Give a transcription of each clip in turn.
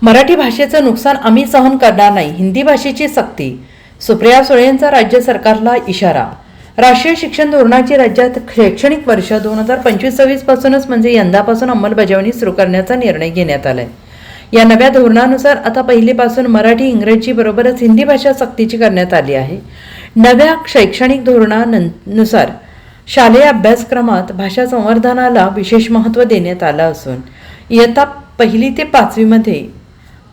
मराठी भाषेचं नुकसान आम्ही सहन करणार नाही. हिंदी भाषेची सक्ती. सुप्रिया सुळेंचा राज्य सरकारला इशारा. राष्ट्रीय शिक्षण धोरणाची राज्यात शैक्षणिक वर्ष 2025-26 पासूनच म्हणजे यंदापासून अंमलबजावणी सुरू करण्याचा निर्णय घेण्यात आलाय. या नव्या धोरणानुसार आता पहिलीपासून मराठी इंग्रजी बरोबरच हिंदी भाषा सक्तीची करण्यात आली आहे. नव्या शैक्षणिक धोरणानुसार शालेय अभ्यासक्रमात भाषा संवर्धनाला विशेष महत्त्व देण्यात आलं असून इयत्ता 1ली ते 5वी मध्ये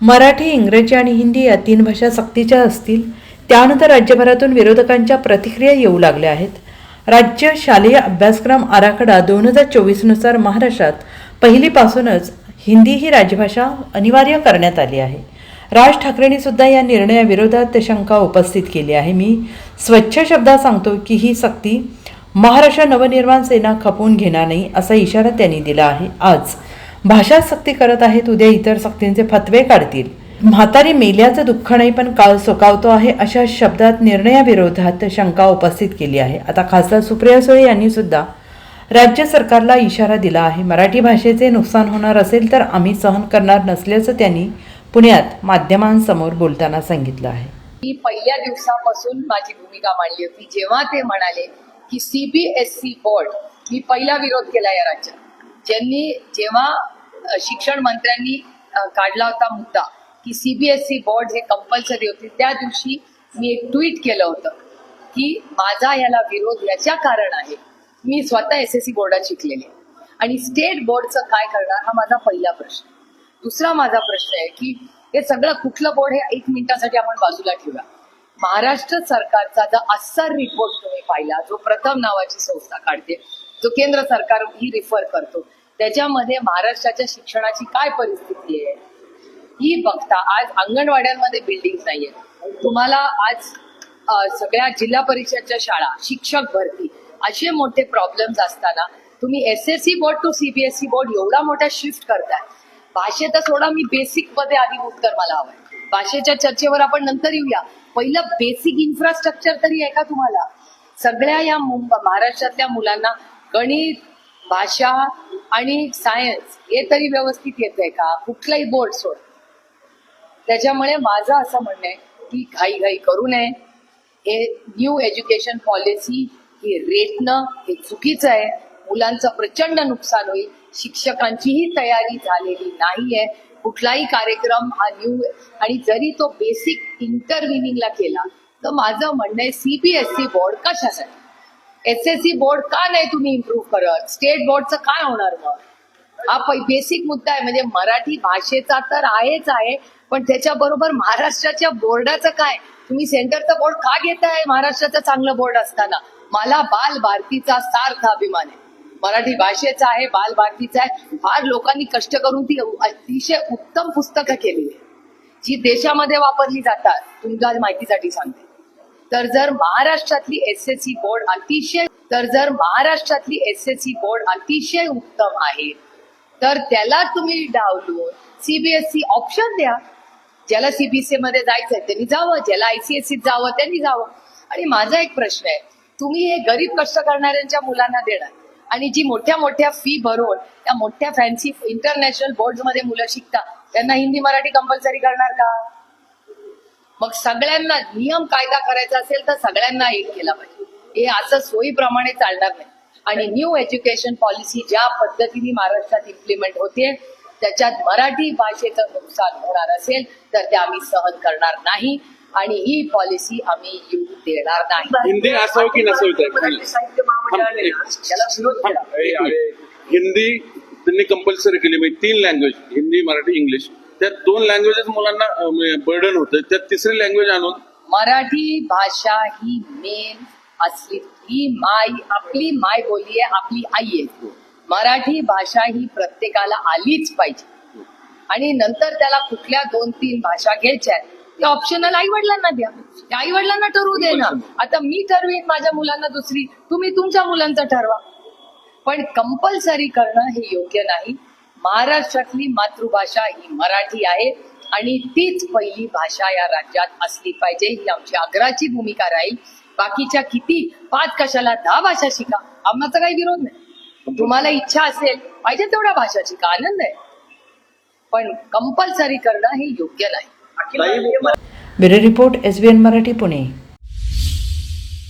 मराठी, इंग्रजी आणि हिंदी या 3 भाषा सक्तीच्या असतील. त्यानंतर राज्यभरातून विरोधकांच्या प्रतिक्रिया येऊ लागल्या आहेत. राज्य शालेय अभ्यासक्रम आराखडा 2024 नुसार महाराष्ट्रात पहिलीपासूनच हिंदी ही राजभाषा अनिवार्य करण्यात आली आहे. राज ठाकरेंनी सुद्धा या निर्णयाविरोधात शंका उपस्थित केली आहे. मी स्वच्छ शब्दात सांगतो की ही सक्ती महाराष्ट्र नवनिर्माण सेना खपवून घेणार नाही असा इशारा त्यांनी दिला आहे. आज भाषा सक्ती करत आहेत, उद्या इतर सक्तींचे फतवे काढतील. म्हातारी मेल्याचं दुःख नाही पण काळ सोकावतो आहे अशा शब्दात निर्णयाविरोधात शंका उपस्थित केली आहे. आता खासदार सुप्रिया सुळे यांनी सुद्धा राज्य सरकारला इशारा दिला आहे. मराठी भाषेचे नुकसान होणार असेल तर आम्ही सहन करणार नसल्याचं त्यांनी पुण्यात माध्यमांसमोर बोलताना सांगितलं आहे. मी पहिल्या दिवसापासून माझी भूमिका मांडली होती. जेव्हा ते म्हणाले की CBSE बोर्ड, मी पहिला विरोध केला या राज्यात. जेव्हा शिक्षण मंत्र्यांनी काढला होता मुद्दा की CBSE बोर्ड हे कंपल्सरी होते, त्या दिवशी मी एक ट्विट केलं होतं की माझा याला विरोध याच्या कारण आहे, मी स्वतः SSC बोर्डात शिकलेले आणि स्टेट बोर्डचं काय करणार हा माझा पहिला प्रश्न. दुसरा माझा प्रश्न आहे की हे सगळं कुठलं बोर्ड हे 1 मिनिटासाठी आपण बाजूला ठेवूया. महाराष्ट्र सरकारचा जर अस्सर रिपोर्ट तुम्ही पाहिला, जो प्रथम नावाची संस्था काढते, जो केंद्र सरकार ही रिफर करतो, त्याच्यामध्ये महाराष्ट्राच्या शिक्षणाची काय परिस्थिती आहे ही बघता आज अंगणवाड्यांमध्ये बिल्डिंग नाहीये. तुम्हाला आज सगळ्या जिल्हा परिषदच्या शाळा, शिक्षक भरती असे मोठे प्रॉब्लेम्स असताना तुम्ही SSC board to CBSE board एवढा मोठा शिफ्ट करताय. भाषेचा सोडा, मी बेसिक मध्ये आधी उत्तर मला हवंय. भाषेच्या चर्चेवर आपण नंतर येऊया. पहिलं बेसिक इन्फ्रास्ट्रक्चर तरी आहे का तुम्हाला? सगळ्या या महाराष्ट्रातल्या मुलांना गणित, भाषा आणि सायन्स हे तरी व्यवस्थित येतंय का? कुठलाही बोर्ड सोड. त्याच्यामुळे माझं असं म्हणणं आहे की घाई करू नये. हे न्यू एज्युकेशन पॉलिसी ही रेटणं हे चुकीचं आहे. मुलांचं प्रचंड नुकसान होईल. शिक्षकांचीही तयारी झालेली नाहीये. कुठलाही कार्यक्रम हा न्यू, आणि जरी तो बेसिक इंटरव्हिनिंगला केला तर माझं म्हणणं आहे CBSE बोर्ड कशासाठी, SSC बोर्ड का नाही तुम्ही इम्प्रूव्ह करत? स्टेट बोर्डचं काय होणार मग? हा बेसिक मुद्दा आहे. म्हणजे मराठी भाषेचा तर आहेच आहे, पण त्याच्याबरोबर महाराष्ट्राच्या बोर्डाचं काय? तुम्ही सेंटरचा बोर्ड का घेताय महाराष्ट्राचं चांगलं बोर्ड असताना? मला बाल भारतीचा सार्थ अभिमान आहे. मराठी भाषेचा आहे, बाल भारतीचा आहे. फार लोकांनी कष्ट करून ती अतिशय उत्तम पुस्तकं केलेली आहे, जी देशामध्ये वापरली जातात. तुमच्या माहितीसाठी सांगते. तर जर महाराष्ट्रातली SSC बोर्ड अतिशय उत्तम आहे, तर त्याला तुम्ही डावलून CBSE ऑप्शन द्या. ज्याला CBSE मध्ये जायचंय त्यांनी जावं, ज्याला ICSE जावं त्यांनी जावं. आणि माझा एक प्रश्न आहे, तुम्ही हे गरीब कष्ट करणाऱ्यांच्या मुलांना देणार आणि जी मोठ्या फी भरून त्या मोठ्या फॅन्सी इंटरनॅशनल बोर्ड मध्ये मुलं शिकतात, त्यांना हिंदी मराठी कंपल्सरी करणार का? मग सगळ्यांना नियम कायदा करायचा असेल तर सगळ्यांना एक केला पाहिजे. हे असं सोयीप्रमाणे चालणार नाही. आणि न्यू एज्युकेशन पॉलिसी ज्या पद्धतीने महाराष्ट्रात इम्प्लिमेंट होते, त्याच्यात मराठी भाषेचं नुकसान होणार असेल तर ते आम्ही सहन करणार नाही आणि ही पॉलिसी आम्ही येऊ देणार नाही. हिंदी असावं की नसावी? हिंदी त्यांनी कंपल्सरी केली. म्हणजे 3 लँग्वेज, हिंदी, मराठी, इंग्लिश, त्या 2 लँग्वेजेस मुलांना बर्डन होतं. त्यात 3री लँग्वेज आणून मराठी भाषा ही मेन असली, ही आपली माय बोली आहे, आपली आई आहे. मराठी भाषा ही प्रत्येकाला आलीच पाहिजे. आणि नंतर त्याला कुठल्या 2-3 भाषा घ्यायच्या आहेत ते ऑप्शनल आई वडिलांना द्या. त्या आई वडिलांना ठरवू दे ना. आता मी ठरवेन माझ्या मुलांना दुसरी, तुम्ही तुमच्या मुलांचं ठरवा. पण कंपल्सरी करणं हे योग्य नाही. महाराष्ट्रातली मातृभाषा ही मराठी आहे आणि तीच पहिली भाषा या राज्यात असली पाहिजे, ही आमची आग्रहाची भूमिका राहील. बाकीच्या किती 5 कशाला 10 भाषा शिका, आम्हाला काही विरोध नाही. तुम्हाला इच्छा असेल पाहिजे तेवढ्या भाषा शिका, आनंद आहे. पण कंपल्सरी करणं हे योग्य नाही. Bureau report SBN Marathi Pune.